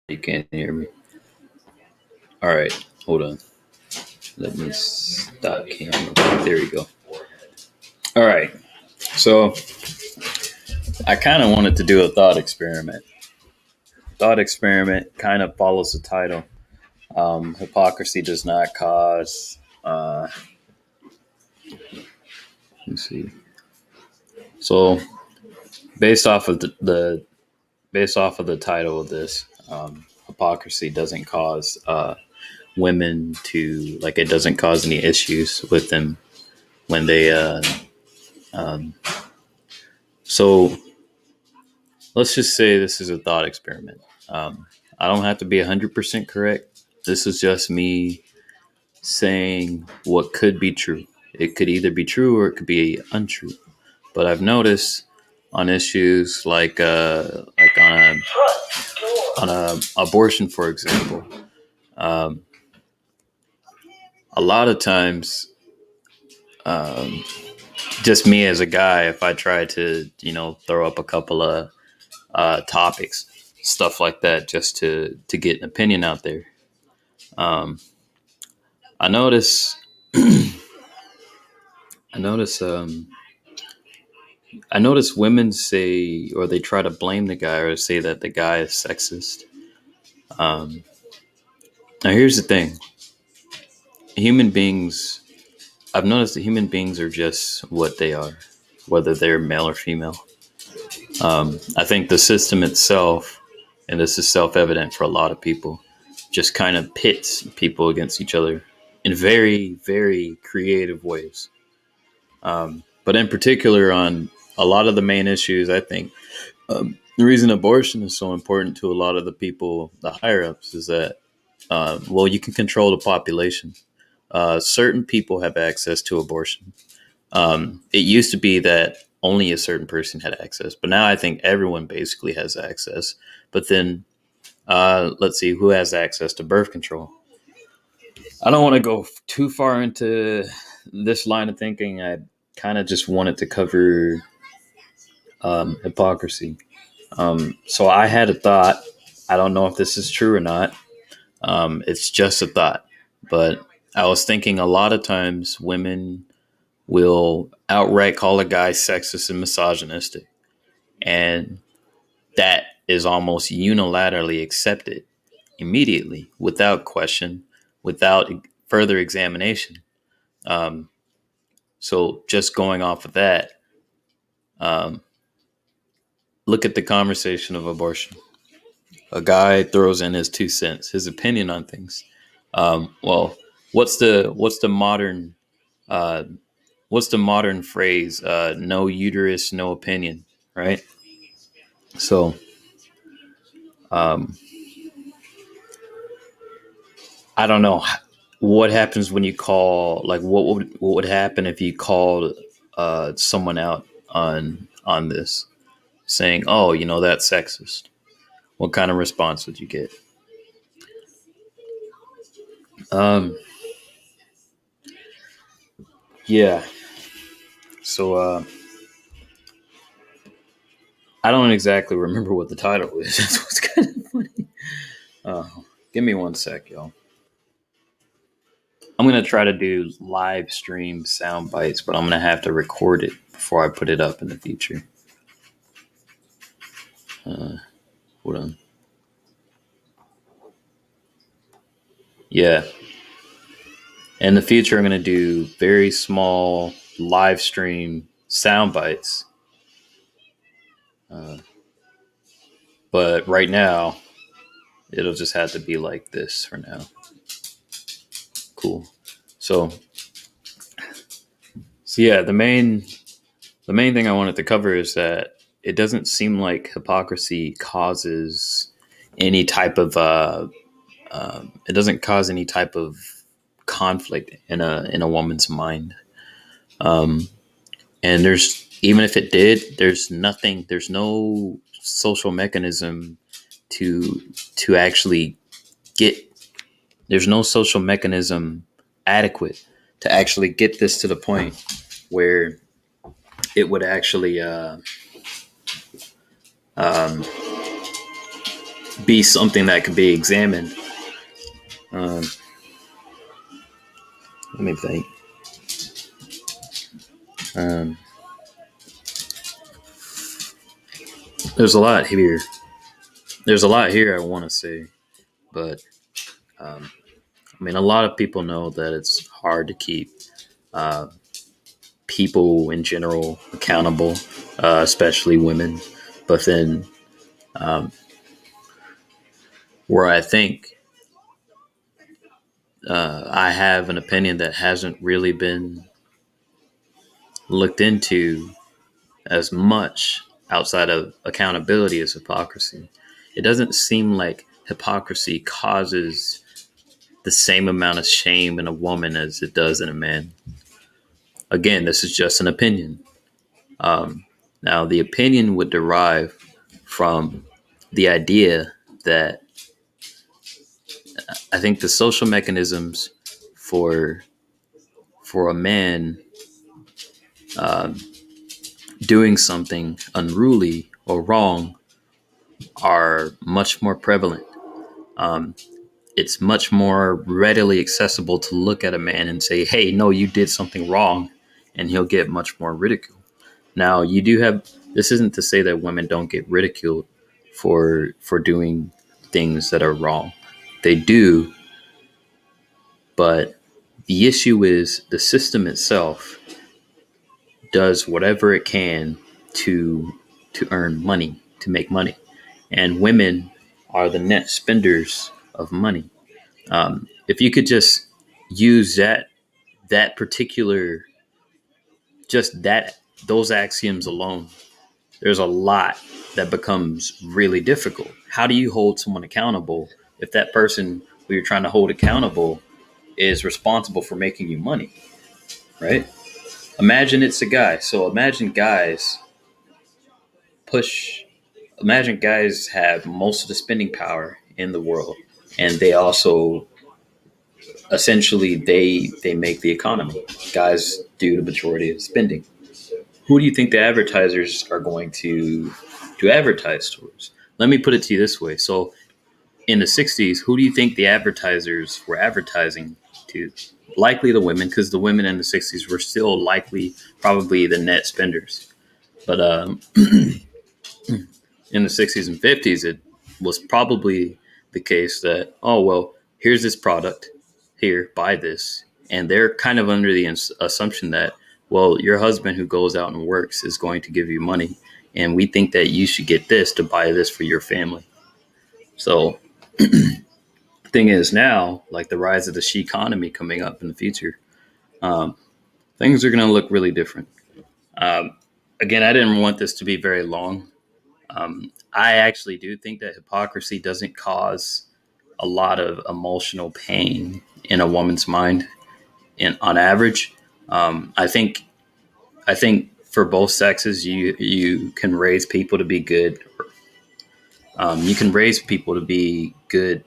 You can't hear me. All right, hold on. Let me stop camera. There we go. All right. So I kind of wanted to do a thought experiment. Thought experiment kind of follows the title. Hypocrisy does not cause. Let's see. So based off of the title of this, hypocrisy doesn't cause women to like. It doesn't cause any issues with them when they. Um, so let's just say this is a thought experiment. I don't have to be 100% correct. This is just me saying what could be true. It could either be true or it could be untrue. But I've noticed on issues like on a abortion, for example, um, a lot of times, um, just me as a guy, if I try to throw up a couple of topics, stuff like that, just to get an opinion out there. Um, I notice, I notice, I notice women say, or they try to blame the guy, or say that the guy is sexist. Um, Now, here's the thing: human beings. I've noticed that human beings are just what they are, whether they're male or female. I think the system itself, and this is self-evident for a lot of people, just kind of pits people against each other in very, very creative ways. But in particular, on a lot of the main issues, I think the reason abortion is so important to a lot of the people, the higher ups, is that, well, you can control the population. Certain people have access to abortion. It used to be that only a certain person had access, but now I think everyone basically has access. But then, let's see who has access to birth control. I don't want to go too far into this line of thinking. I kind of just wanted to cover hypocrisy. So I had a thought. I don't know if this is true or not. It's just a thought, but I was thinking a lot of times women will outright call a guy sexist and misogynistic, and that is almost unilaterally accepted immediately, without question, without further examination. Um, so just going off of that, um, look at the conversation of abortion. A guy throws in his 2 cents, his opinion on things. Well, what's the modern uh, what's the modern phrase? No uterus, no opinion, right? So, um, I don't know what happens when you call. Like, what would happen if you called someone out on this, saying, "Oh, that's sexist." What kind of response would you get? Um, yeah. So, I don't exactly remember what the title is. That's what's kind of funny. Uh, Give me one sec, y'all. I'm gonna try to do live stream sound bites, but I'm gonna have to record it before I put it up in the future. Uh, Hold on. Yeah, in the future, I'm gonna do very small live stream sound bites. Uh, but right now, it'll just have to be like this for now. Cool. So, so yeah, the main thing I wanted to cover is that it doesn't seem like hypocrisy causes any type of it doesn't cause any type of conflict in a woman's mind. Um, and there's even if it did, there's no social mechanism to actually get. There's no social mechanism adequate to actually get this to the point where it would actually um, be something that could be examined. Um, Let me think. Um, there's a lot here. There's a lot here I want to say, but um, I mean, a lot of people know that it's hard to keep uh, people in general accountable, especially women. But then, um, where I think I have an opinion that hasn't really been looked into as much outside of accountability is hypocrisy. It doesn't seem like hypocrisy causes the same amount of shame in a woman as it does in a man. Again, this is just an opinion. Um, Now, the opinion would derive from the idea that I think the social mechanisms for a man um, doing something unruly or wrong are much more prevalent. Um, it's much more readily accessible to look at a man and say, "Hey, no, you did something wrong," and he'll get much more ridicule. Now, you do have this isn't to say that women don't get ridiculed for doing things that are wrong. They do, but the issue is the system itself does whatever it can to earn money, to make money. And women are the net spenders of money. If you could just use that particular just that those axioms alone, there's a lot that becomes really difficult. How do you hold someone accountable if that person who you're trying to hold accountable is responsible for making you money, right? Imagine it's a guy. So push imagine guys have most of the spending power in the world, and they also essentially they make the economy. Guys do the majority of spending. Who do you think the advertisers are going to advertise towards? Let me put it to you this way. So in the 60s, who do you think the advertisers were advertising to? Likely the women, because the women in the 60s were still likely probably the net spenders. But in the 60s and 50s, it was probably the case that, oh, well, here's this product, here, buy this. And they're kind of under the assumption that, well, your husband who goes out and works is going to give you money. And we think that you should get this to buy this for your family. So, thing is now, like the rise of the she economy coming up in the future, um, things are going to look really different. Um, Again, I didn't want this to be very long. I actually do think that hypocrisy doesn't cause a lot of emotional pain in a woman's mind, on average. I think for both sexes, you can raise people to be good. You can raise people to be good,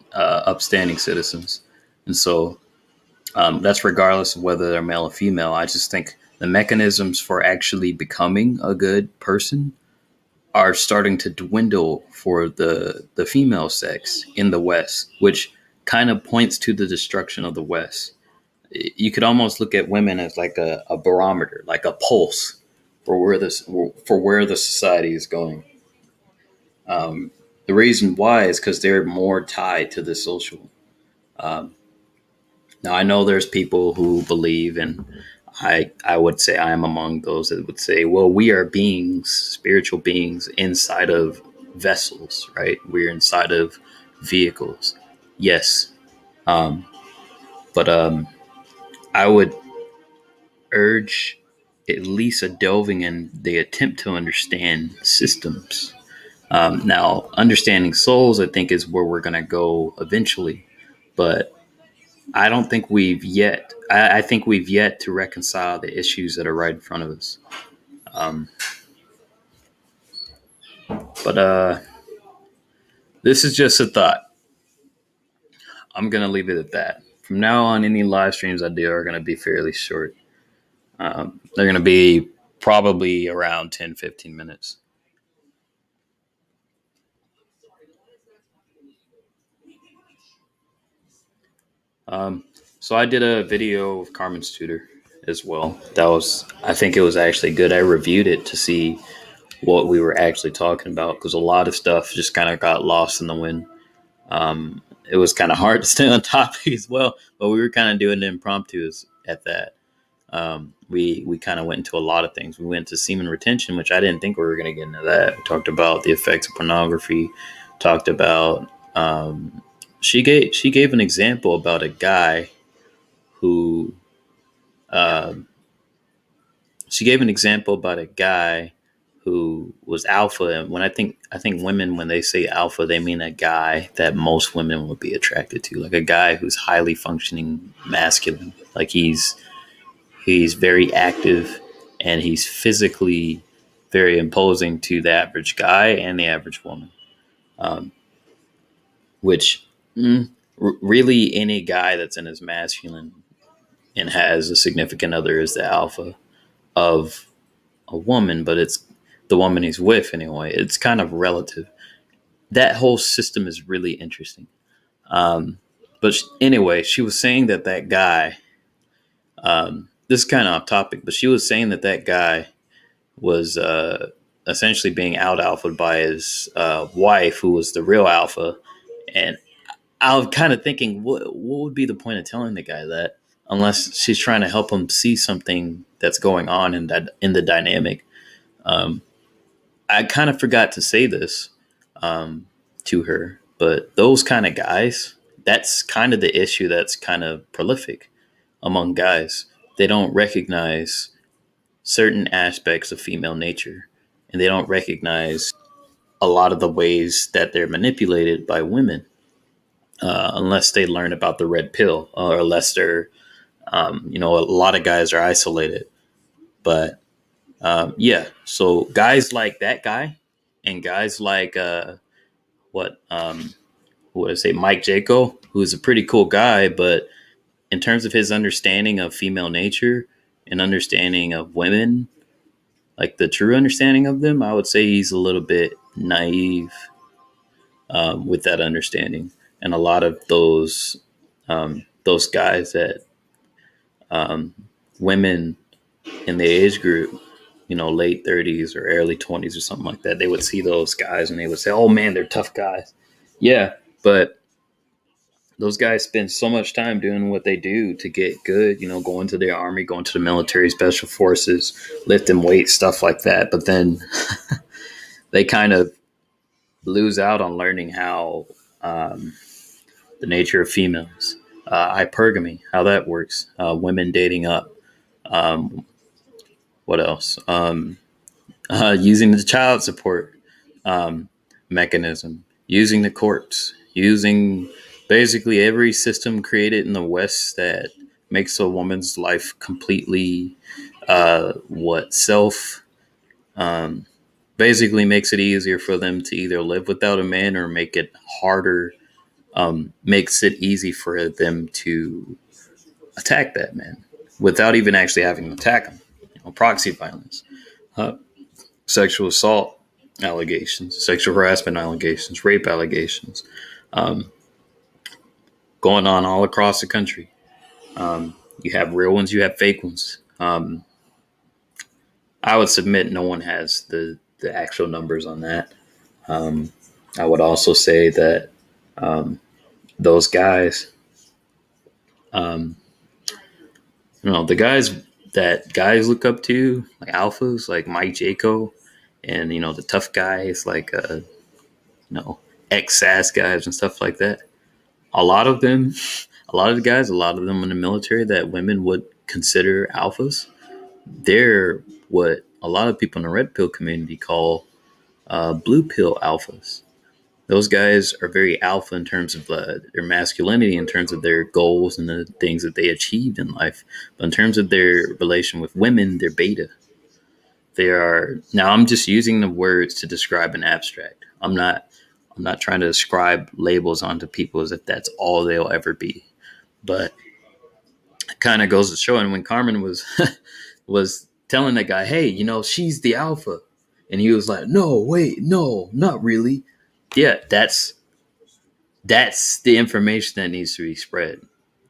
upstanding citizens, and so that's regardless of whether they're male or female. I just think the mechanisms for actually becoming a good person are starting to dwindle for the female sex in the West, which kind of points to the destruction of the West. You could almost look at women as like a barometer, like a pulse for where the society is going. The reason why is because they're more tied to the social. Um, Now I know there's people who believe, and I would say I am among those that would say, well, we are beings, spiritual beings inside of vessels, right? We're inside of vehicles. Yes, um, but I would urge at least a delving in the attempt to understand systems. Now, understanding souls, I think, is where we're going to go eventually, but I don't think we've yet. I think we've yet to reconcile the issues that are right in front of us. Um, but this is just a thought. I'm gonna leave it at that. From now on, any live streams I do are gonna be fairly short. They're gonna be probably around 10, 15 minutes. Um, so I did a video of Carmen's tutor as well. That was, I think it was actually good. I reviewed it to see what we were actually talking about because a lot of stuff just kind of got lost in the wind. It was kind of hard to stay on topic as well, but we were kind of doing impromptus at that. We kind of went into a lot of things. We went to semen retention, which I didn't think we were going to get into that. We talked about the effects of pornography. Talked about she gave an example about a guy who um, she gave an example about a guy who was alpha. And when I think women, when they say alpha, they mean a guy that most women would be attracted to, like a guy who's highly functioning masculine, like he's very active and he's physically very imposing to the average guy and the average woman. Um, which really any guy that's in his masculine and has a significant other is the alpha of a woman, but it's the woman he's with anyway. It's kind of relative. That whole system is really interesting. But anyway, she was saying that guy. This is kind of off topic, but she was saying that guy was essentially being out alphaed by his wife, who was the real alpha. And I was kind of thinking, what would be the point of telling the guy that, unless she's trying to help him see something that's going on in the dynamic. Um, I kind of forgot to say this to her, but those kind of guys, that's kind of the issue that's kind of prolific among guys. They don't recognize certain aspects of female nature, and they don't recognize a lot of the ways that they're manipulated by women, unless they learn about the red pill, or unless they're, a lot of guys are isolated. But yeah, so guys like that guy and guys like what what I say, Mike Jaco, who's a pretty cool guy, but in terms of his understanding of female nature and understanding of women, like the true understanding of them, I would say he's a little bit naive with that understanding. And a lot of those guys that um, women in the age group, late 30s or early 20s or something like that, they would see those guys and they would say, "Oh man, they're tough guys." Yeah, but those guys spend so much time doing what they do to get good, going to the army, going to the military, special forces, lifting weights, stuff like that. But then they kind of lose out on learning how the nature of females, hypergamy, how that works, women dating up. Um, what else? Using the child support um, mechanism, using the courts, using basically every system created in the West that makes a woman's life completely what self um, basically makes it easier for them to either live without a man or make it harder, makes it easy for them to attack that man without even actually having to attack him. Proxy violence, uh, sexual assault allegations, sexual harassment allegations, rape allegations, um, going on all across the country. You have real ones, you have fake ones. I would submit no one has the actual numbers on that. Um, I would also say that um, those guys, um, the guys that guys look up to, like alphas, like Mike Jaco, and the tough guys like ex SAS guys and stuff like that. A lot of them, a lot of the guys, a lot of them in the military that women would consider alphas, they're what a lot of people in the red pill community call blue pill alphas. Those guys are very alpha in terms of their masculinity, in terms of their goals and the things that they achieved in life. But in terms of their relation with women, they're beta. They are, now I'm just using the words to describe an abstract. I'm not trying to ascribe labels onto people as if that's all they'll ever be. But it kind of goes to show. And when Carmen was was telling that guy, "Hey, she's the alpha," and he was like, "No, wait, no, not really." Yeah, that's the information that needs to be spread.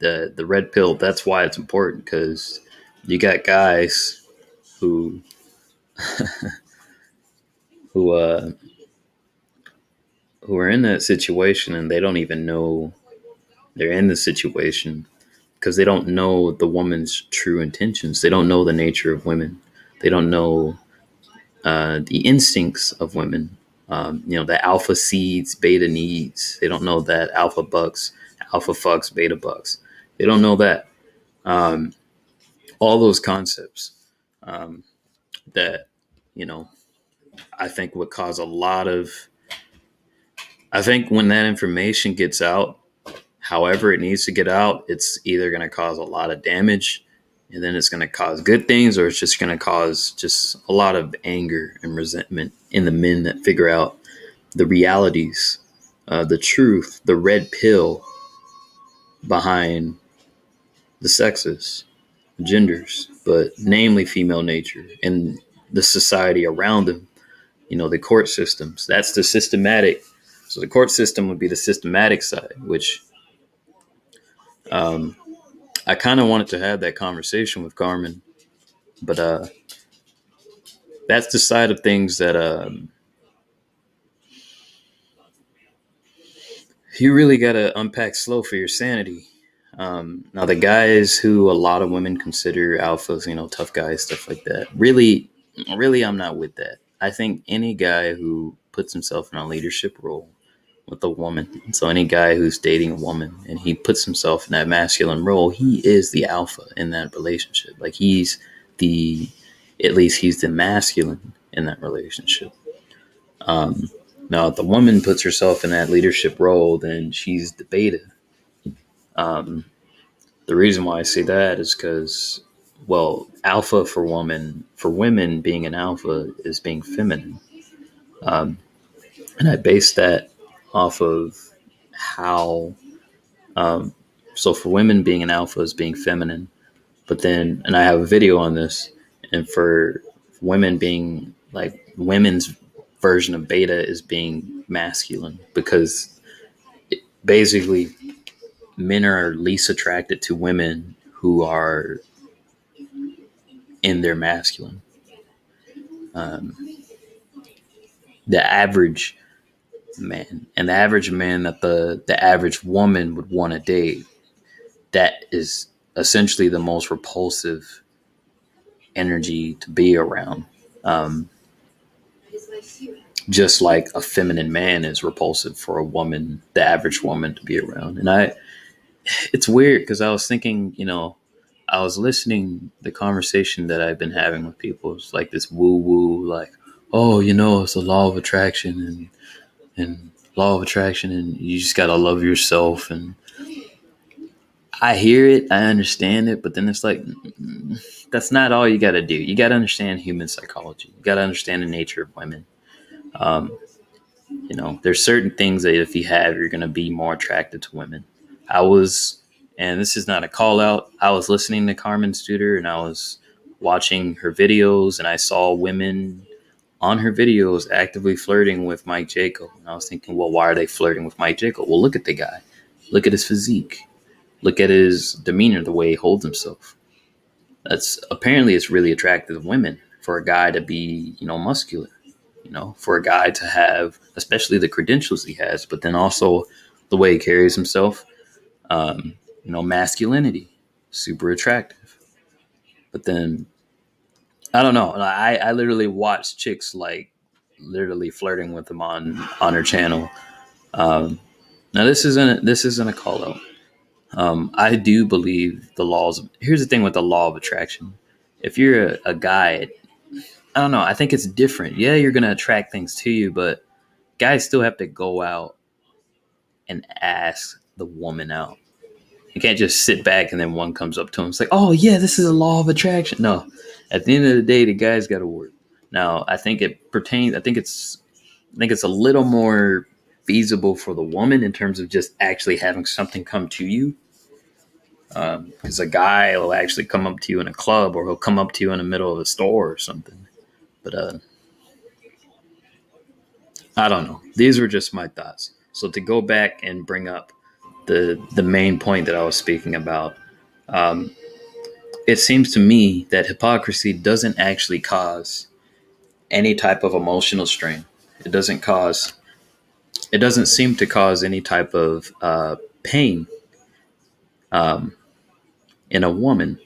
the red pill. That's why it's important, because you got guys who who uh who are in that situation and they don't even know they're in the situation because they don't know the woman's true intentions. They don't know the nature of women. They don't know the instincts of women. The alpha seeds, beta needs. They don't know that alpha fucks, beta bucks. They don't know that. Um, all those concepts um, that, you know, I think would cause a lot of. I think when that information gets out, however it needs to get out, it's either going to cause a lot of damage and then it's going to cause good things, or it's just going to cause just a lot of anger and resentment in the men that figure out the realities, the truth, the red pill behind the sexes, genders, but namely female nature and the society around them, the court systems. That's the systematic. So the court system would be the systematic side, which um, I kind of wanted to have that conversation with Carmen, but that's the side of things that you really got to unpack slow for your sanity. Now, the guys who a lot of women consider alphas, tough guys, stuff like that, really, I'm not with that. I think any guy who puts himself in a leadership role with a woman, so any guy who's dating a woman and he puts himself in that masculine role, he is the alpha in that relationship. Like the, at least he's the masculine in that relationship. Um, Now, if the woman puts herself in that leadership role, then she's the beta. Um, the reason why I say that is because, well, alpha for women, being an alpha is being feminine. Um, and I base that off of how, um, so for women, being an alpha is being feminine. But then, and I have a video on this, and for women being like women's version of beta is being masculine, because basically men are least attracted to women who are in their masculine. Um, the average man and the average man that the average woman would want to date, that is essentially the most repulsive energy to be around. Um, just like a feminine man is repulsive for a woman, the average woman, to be around. And it's weird because I was thinking, I was listening the conversation that I've been having with people. It's like this woo woo, like, oh, it's the law of attraction and law of attraction, and you just gotta love yourself. And I hear it, I understand it, but then it's like, that's not all you gotta do. You gotta understand human psychology. You gotta understand the nature of women. Um, there's certain things that if you have, you're gonna be more attracted to women. I was, and this is not a call out, I was listening to Carmen Studer and I was watching her videos, and I saw women on her videos actively flirting with Mike Jaco. And I was thinking, well, why are they flirting with Mike Jaco? Well, look at the guy. Look at his physique. Look at his demeanor, the way he holds himself. It's really attractive to women for a guy to be, muscular, for a guy to have, especially the credentials he has, but then also the way he carries himself. Masculinity, super attractive. But then I don't know. I literally watched chicks like literally flirting with him on her channel. Um, Now this isn't a call out. I do believe the laws. Here's the thing with the law of attraction. If you're a guy, I don't know. I think it's different. Yeah, you're gonna attract things to you, but guys still have to go out and ask the woman out. You can't just sit back and then one comes up to him. It's like, oh yeah, this is a law of attraction. No, at the end of the day, the guy's got to work. Now, I think it pertains. I think it's a little more feasible for the woman in terms of just actually having something come to you. Because a guy will actually come up to you in a club, or he'll come up to you in the middle of a store or something. But I don't know. These were just my thoughts. So to go back and bring up the main point that I was speaking about. Um, it seems to me that hypocrisy doesn't actually cause any type of emotional strain. It doesn't cause. It doesn't seem to cause any type of pain um, in a woman.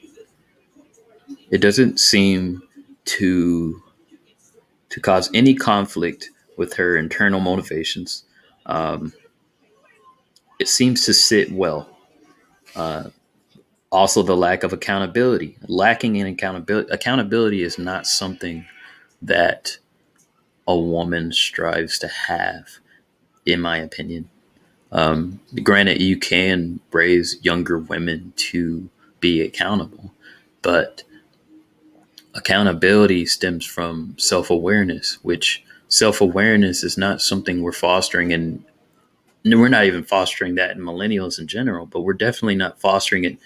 It doesn't seem to cause any conflict with her internal motivations. Um, it seems to sit well. Uh, Also, the lack of accountability. Lacking in accountability. Accountability is not something that a woman strives to have, in my opinion. Granted, you can raise younger women to be accountable, but accountability stems from self awareness, which self awareness is not something we're fostering in. We're not even fostering that in millennials in general, but we're definitely not fostering it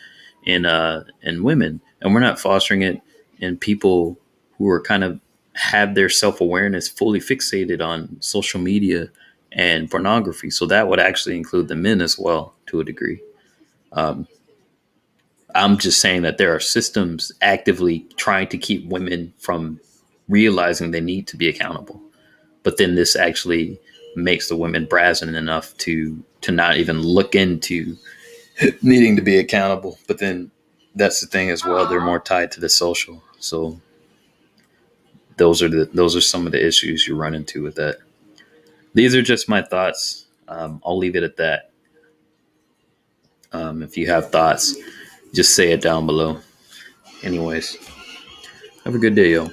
in women, and we're not fostering it in people who are kind of have their self awareness fully fixated on social media and pornography. So that would actually include the men as well to a degree. Um, I'm just saying that there are systems actively trying to keep women from realizing they need to be accountable. But then this actually makes the women brazen enough to not even look into needing to be accountable. But then that's the thing as well. They're more tied to the social. So those are some of the issues you run into with that. These are just my thoughts. I'll leave it at that. If you have thoughts, just say it down below. Anyways, have a good day, yo.